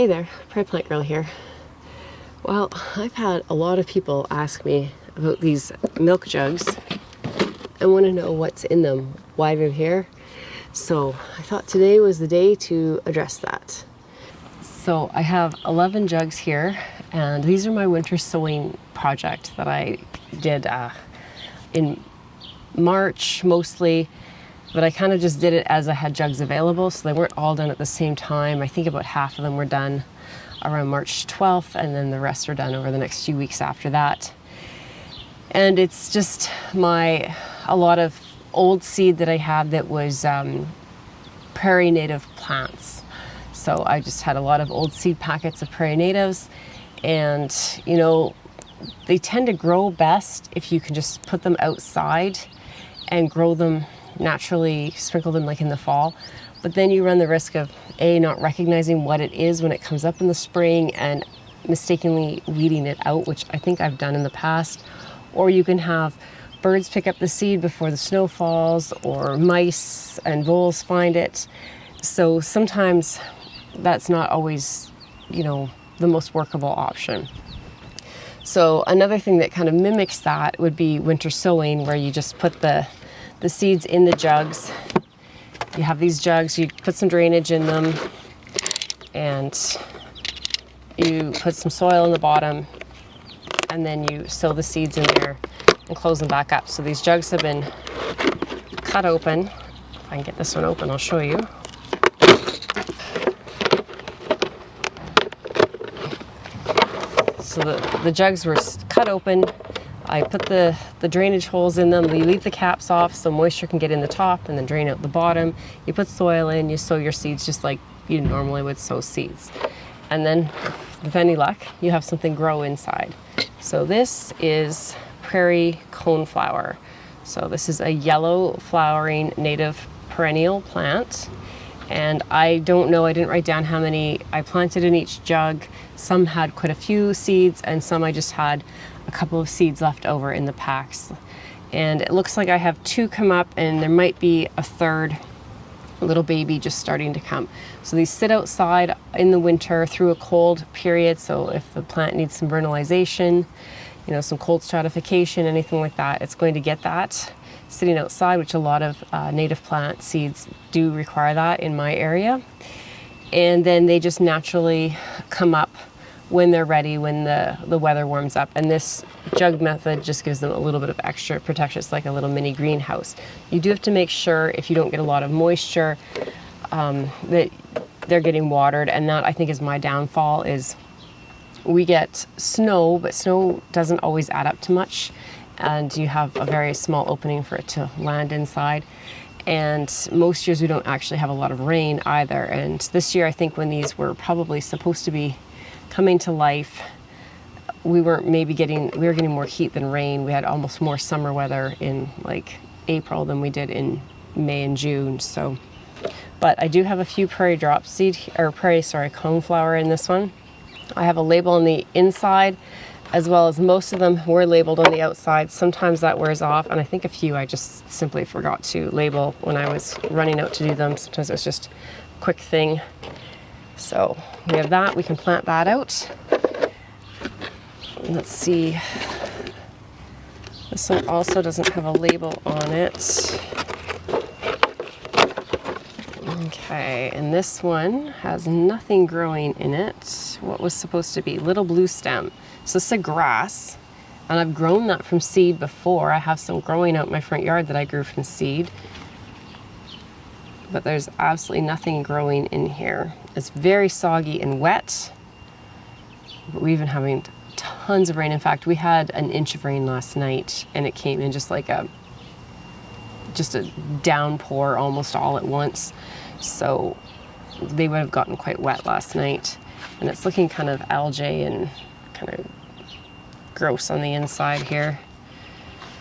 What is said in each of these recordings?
Hey there, Prairie Plant Girl here. Well, I've had a lot of people ask me about these milk jugs and want to know what's in them, why they're here. So I thought today was the day to address that. So I have 11 jugs here, and these are my winter sowing project that I did in March mostly, but I kind of just did it as I had jugs available, so they weren't all done at the same time. I think about half of them were done around March 12th, and then the rest are done over the next few weeks after that. And it's just a lot of old seed that I had that was prairie native plants. So I just had a lot of old seed packets of prairie natives, and you know, they tend to grow best if you can just put them outside and grow them naturally, sprinkle them like in the fall. But then you run the risk of not recognizing what it is when it comes up in the spring and mistakenly weeding it out, which I think I've done in the past. Or you can have birds pick up the seed before the snow falls, or mice and voles find it. So sometimes that's not always, you know, the most workable option. So another thing that kind of mimics that would be winter sowing, where you just put the seeds in the jugs. You have these jugs, you put some drainage in them, and you put some soil in the bottom, and then you sow the seeds in there and close them back up. So these jugs have been cut open. If I can get this one open, I'll show you. So the jugs were cut open. I put the drainage holes in them. You leave the caps off so moisture can get in the top and then drain out the bottom. You put soil in, you sow your seeds just like you normally would sow seeds. And then, with any luck, you have something grow inside. So this is prairie coneflower. So this is a yellow flowering native perennial plant. And I don't know, I didn't write down how many I planted in each jug. Some had quite a few seeds, and some I just had a couple of seeds left over in the packs. And it looks like I have 2 come up, and there might be a third little baby just starting to come. So these sit outside in the winter through a cold period. So if the plant needs some vernalization, you know, some cold stratification, anything like that, it's going to get that sitting outside, which a lot of native plant seeds do require that in my area. And then they just naturally come up when they're ready, when the weather warms up. And this jug method just gives them a little bit of extra protection. It's like a little mini greenhouse. You do have to make sure, if you don't get a lot of moisture, that they're getting watered. And that, I think, is my downfall, is we get snow, but snow doesn't always add up to much. And you have a very small opening for it to land inside. And most years we don't actually have a lot of rain either. And this year, I think, when these were probably supposed to be coming to life, we were getting more heat than rain. We had almost more summer weather in like April than we did in May and June. So, but I do have a few prairie drop seed, or coneflower in this one. I have a label on the inside, as well as most of them were labeled on the outside. Sometimes that wears off, and I think a few I just simply forgot to label when I was running out to do them. Sometimes it was just a quick thing. So we have that, we can plant that out. Let's see. This one also doesn't have a label on it. Okay, and this one has nothing growing in it. What was supposed to be little blue stem. So this is a grass, and I've grown that from seed before. I have some growing out in my front yard that I grew from seed, but there's absolutely nothing growing in here. It's very soggy and wet, but we've been having tons of rain. In fact, we had an inch of rain last night, and it came in just like a downpour almost all at once. So they would have gotten quite wet last night, and it's looking kind of algae and kind of gross on the inside here.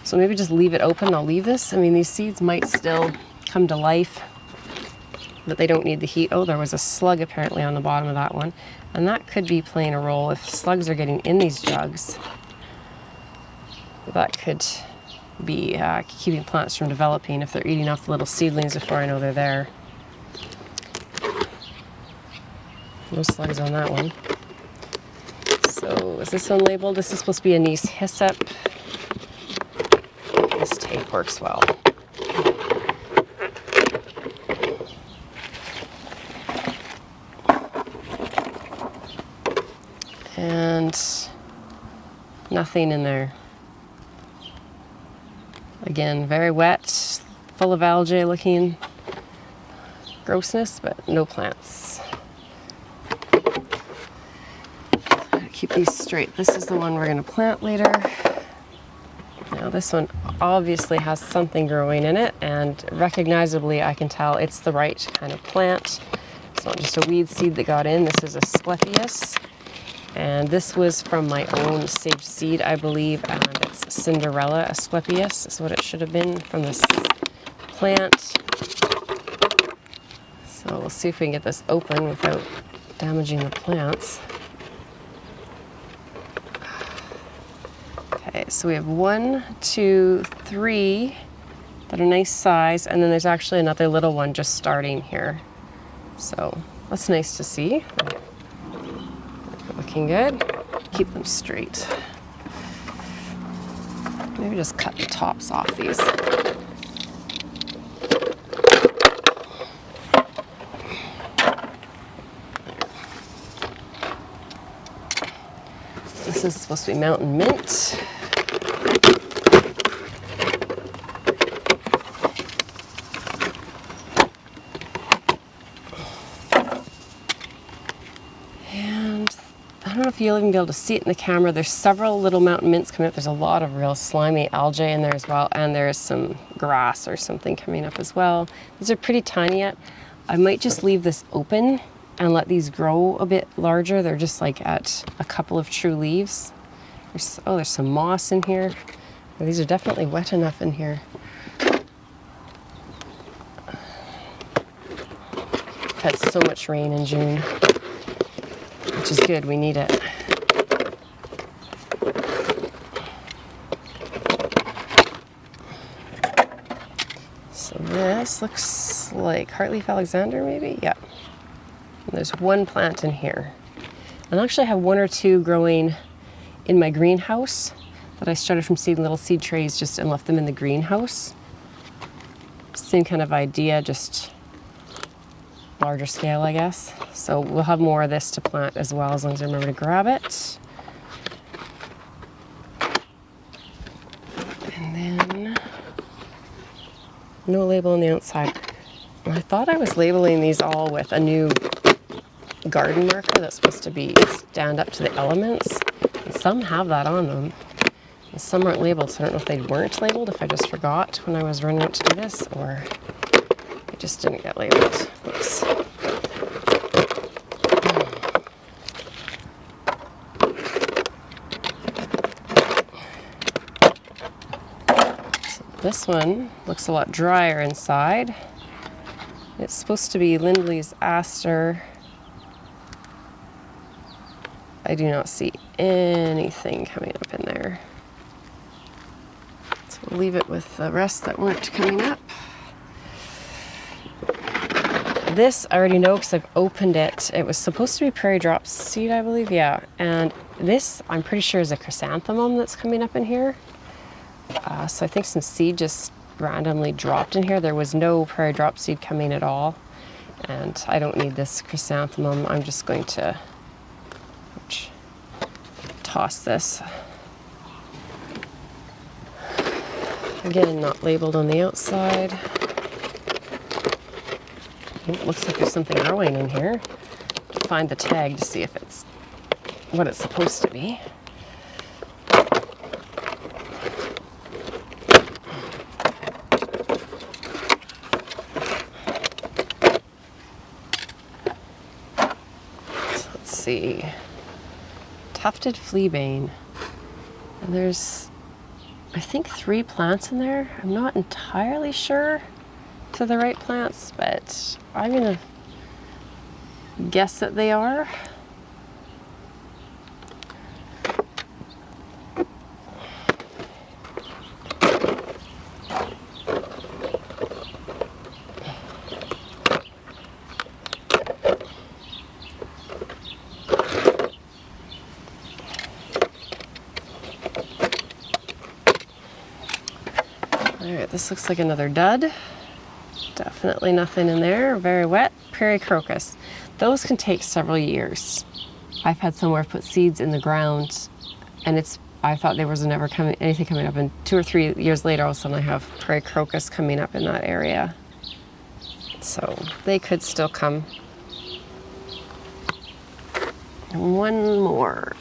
So maybe just leave it open. I'll leave this. I mean, these seeds might still come to life, but they don't need the heat. Oh, there was a slug apparently on the bottom of that one, and that could be playing a role. If slugs are getting in these jugs, that could be keeping plants from developing if they're eating off the little seedlings before I know they're there. no slugs on that one. So is this one labeled? This is supposed to be anise hyssop. This tape works well. And nothing in there. Again, very wet, full of algae looking grossness, but no plants. Keep these straight. This is the one we're going to plant later. Now this one obviously has something growing in it, and recognizably I can tell it's the right kind of plant. It's not just a weed seed that got in. This is Asclepias, and this was from my own sage seed, I believe, and it's Cinderella Asclepias is what it should have been from this plant. So we'll see if we can get this open without damaging the plants. Okay, so we have 1, 2, 3 that are nice size, and then there's actually another little one just starting here. So that's nice to see. Looking good. Keep them straight. Maybe just cut the tops off these. This is supposed to be mountain mint. I don't know if you'll even be able to see it in the camera. There's several little mountain mints coming up. There's a lot of real slimy algae in there as well, and there's some grass or something coming up as well. These are pretty tiny yet. I might just leave this open and let these grow a bit larger. They're just like at a couple of true leaves. There's some moss in here. These are definitely wet enough in here. We've had so much rain in June, which is good, we need it. So this looks like Heartleaf Alexander maybe? Yeah. And there's one plant in here. And I actually have 1 or 2 growing in my greenhouse that I started from seeding little seed trays just and left them in the greenhouse. Same kind of idea, just larger scale, I guess. So we'll have more of this to plant as well, as long as I remember to grab it. And then no label on the outside. I thought I was labeling these all with a new garden marker that's supposed to be stand up to the elements. And some have that on them. And some aren't labeled, so I don't know if they weren't labeled, if I just forgot when I was running out to do this, or it just didn't get labeled. Oops. This one looks a lot drier inside. It's supposed to be Lindley's Aster. I do not see anything coming up in there. So we'll leave it with the rest that weren't coming up. This I already know because I've opened it. It was supposed to be Prairie Drop seed, I believe, yeah. And this, I'm pretty sure, is a chrysanthemum that's coming up in here. So I think some seed just randomly dropped in here. There was no Prairie Drop seed coming at all. And I don't need this chrysanthemum. I'm just going to toss this. Again, not labeled on the outside. It looks like there's something growing in here. Find the tag to see if it's what it's supposed to be. See, tufted fleabane, and there's I think 3 plants in there. I'm not entirely sure to the right plants, but I'm gonna guess that they are. this looks like another dud. Definitely nothing in there, very wet. Prairie crocus. Those can take several years. I've had some where I've put seeds in the ground and I thought there was never anything coming up, and 2 or 3 years later all of a sudden I have prairie crocus coming up in that area. So they could still come. And one more.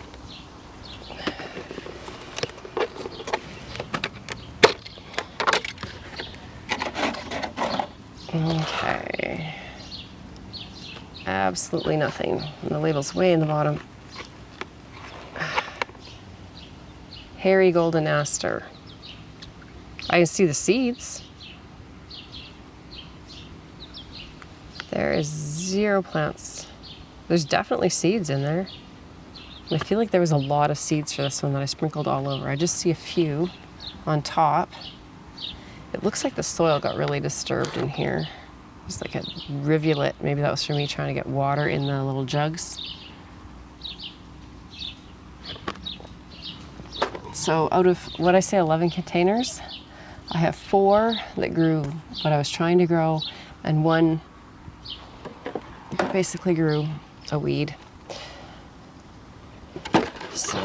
Okay. Absolutely nothing. And the label's way in the bottom. Hairy golden aster. I can see the seeds. There is 0 plants. There's definitely seeds in there. And I feel like there was a lot of seeds for this one that I sprinkled all over. I just see a few on top. It looks like the soil got really disturbed in here. It's like a rivulet. Maybe that was for me trying to get water in the little jugs. So out of, what I say, 11 containers, I have 4 that grew what I was trying to grow, and 1 that basically grew a weed. So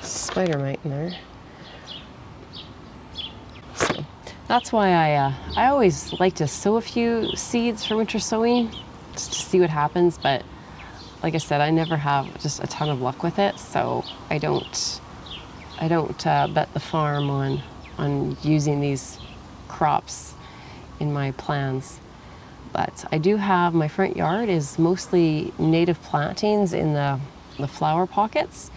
spider mite in there. So that's why I always like to sow a few seeds for winter sowing, just to see what happens. But like I said, I never have just a ton of luck with it, so I don't bet the farm on using these crops in my plans. But I do have, my front yard is mostly native plantings in the flower pockets,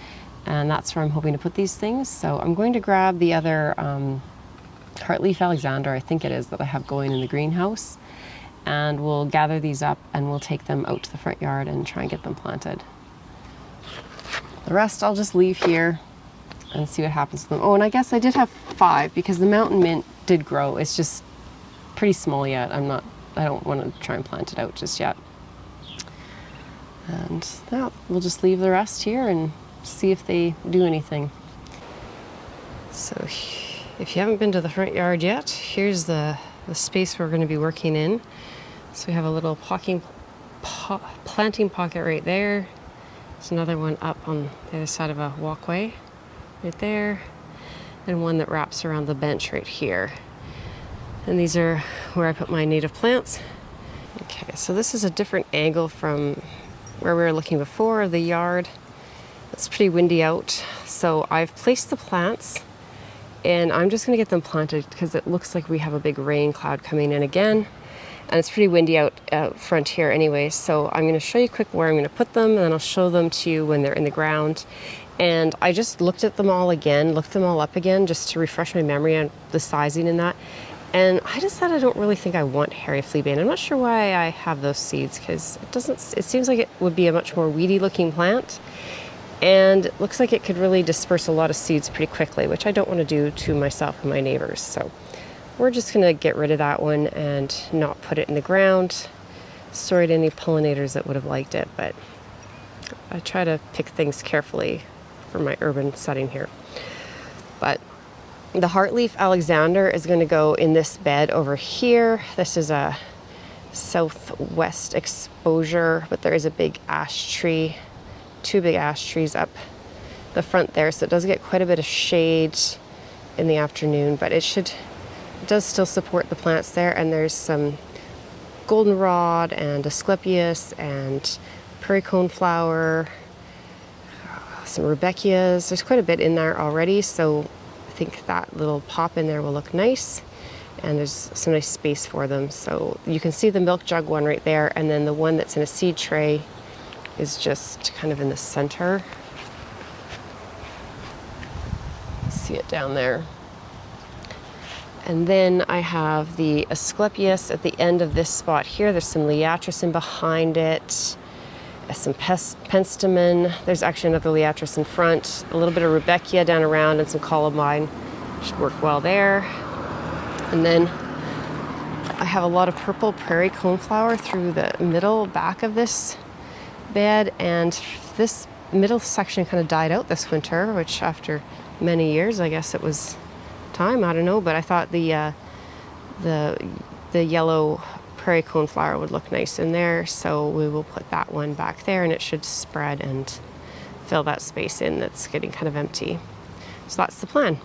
and that's where I'm hoping to put these things. So I'm going to grab the other heartleaf Alexander, I think it is, that I have going in the greenhouse, and we'll gather these up and we'll take them out to the front yard and try and get them planted. The rest I'll just leave here and see what happens to them. Oh, and I guess I did have 5 because the mountain mint did grow. It's just pretty small yet. I don't want to try and plant it out just yet. And now we'll just leave the rest here and see if they do anything. So if you haven't been to the front yard yet, here's the space we're going to be working in. So we have a little planting pocket right there. There's another one up on the other side of a walkway right there, and one that wraps around the bench right here. And these are where I put my native plants. Okay, so this is a different angle from where we were looking before of the yard. It's pretty windy out, so I've placed the plants and I'm just going to get them planted because it looks like we have a big rain cloud coming in again, and it's pretty windy out front here anyway. So I'm going to show you quick where I'm going to put them, and then I'll show them to you when they're in the ground. And I just looked at them all up again just to refresh my memory on the sizing in that. And I decided I don't really think I want hairy fleabane. I'm not sure why I have those seeds, because it seems like it would be a much more weedy looking plant. And it looks like it could really disperse a lot of seeds pretty quickly, which I don't want to do to myself and my neighbors. So we're just going to get rid of that one and not put it in the ground. Sorry to any pollinators that would have liked it, but I try to pick things carefully for my urban setting here. But the heartleaf Alexander is going to go in this bed over here. This is a southwest exposure, but there is a big ash tree, 2 big ash trees up the front there, so it does get quite a bit of shade in the afternoon, but it does still support the plants there. And there's some goldenrod and asclepias and prairie coneflower, some rudbeckias. There's quite a bit in there already, so I think that little pop in there will look nice, and there's some nice space for them. So you can see the milk jug one right there, and then the one that's in a seed tray is just kind of in the center. See it down there. And then I have the asclepias at the end of this spot here. There's some liatris in behind it, some penstemon. There's actually another liatris in front, a little bit of rudbeckia down around, and some columbine. Should work well there. And then I have a lot of purple prairie coneflower through the middle back of this bed, and this middle section kind of died out this winter, which after many years, I guess it was time, I don't know, but I thought the yellow prairie coneflower would look nice in there, so we will put that one back there, and it should spread and fill that space in that's getting kind of empty. So that's the plan.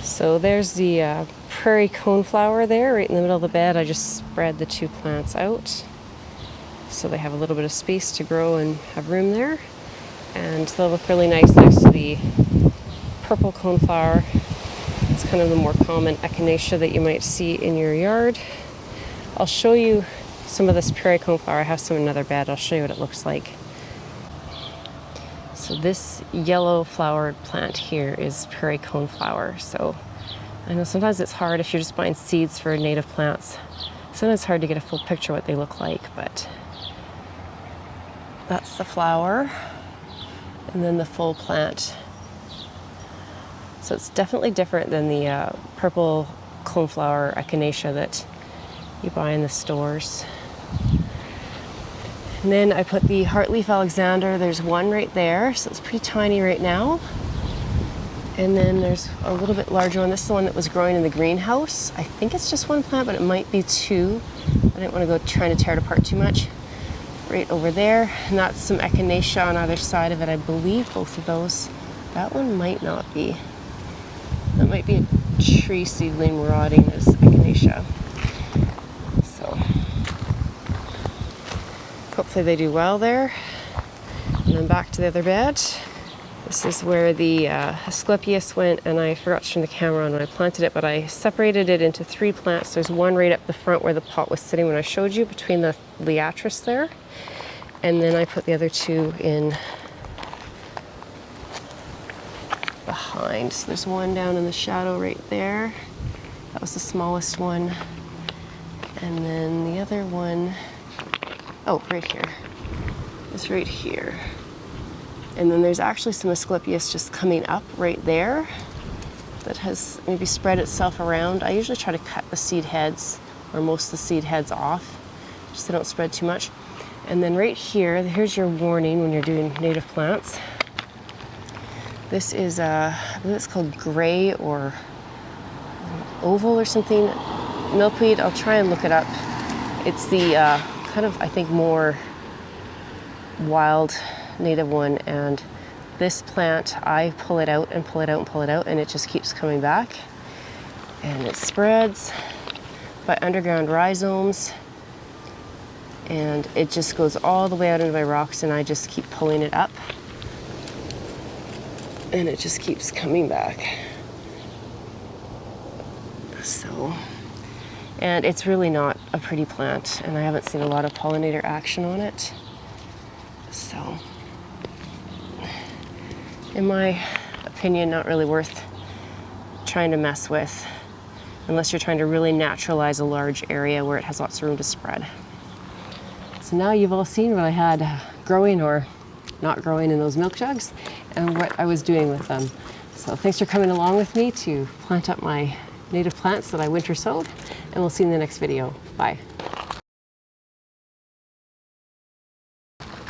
So there's the prairie coneflower there, right in the middle of the bed. I just spread the two plants out so they have a little bit of space to grow and have room there. And they'll look really nice next to the purple coneflower. It's kind of the more common echinacea that you might see in your yard. I'll show you some of this prairie coneflower. I have some in another bed. I'll show you what it looks like. So this yellow flowered plant here is prairie coneflower. So I know sometimes it's hard if you're just buying seeds for native plants. Sometimes it's hard to get a full picture what they look like, but that's the flower and then the full plant. So it's definitely different than the purple coneflower echinacea that you buy in the stores. And then I put the heartleaf Alexander. There's one right there, so it's pretty tiny right now. And then there's a little bit larger one. This is the one that was growing in the greenhouse. I think it's just one plant, but it might be two. I didn't want to go trying to tear it apart too much. Right over there, and that's some echinacea on either side of it. I believe both of those. That one might not be. That might be a tree seedling rotting as echinacea. So hopefully they do well there. And then back to the other bed. This is where the Asclepias went, and I forgot to turn the camera on when I planted it, but I separated it into 3 plants. There's one right up the front where the pot was sitting when I showed you, between the liatris there. And then I put the other 2 in behind. So there's one down in the shadow right there. That was the smallest one. And then the other one, oh, right here. It's right here. And then there's actually some Asclepias just coming up right there that has maybe spread itself around. I usually try to cut the seed heads, or most of the seed heads off, just so they don't spread too much. And then right here, here's your warning when you're doing native plants. This is, I believe it's called gray or oval or something. Milkweed, I'll try and look it up. It's the kind of, I think, more wild native one, and this plant, I pull it out and pull it out and pull it out, and it just keeps coming back, and it spreads by underground rhizomes, and it just goes all the way out into my rocks, and I just keep pulling it up, and it just keeps coming back. So, and it's really not a pretty plant, and I haven't seen a lot of pollinator action on it. So, in my opinion, not really worth trying to mess with unless you're trying to really naturalize a large area where it has lots of room to spread. So now you've all seen what I had growing or not growing in those milk jugs and what I was doing with them. So thanks for coming along with me to plant up my native plants that I winter sowed, and we'll see you in the next video. Bye.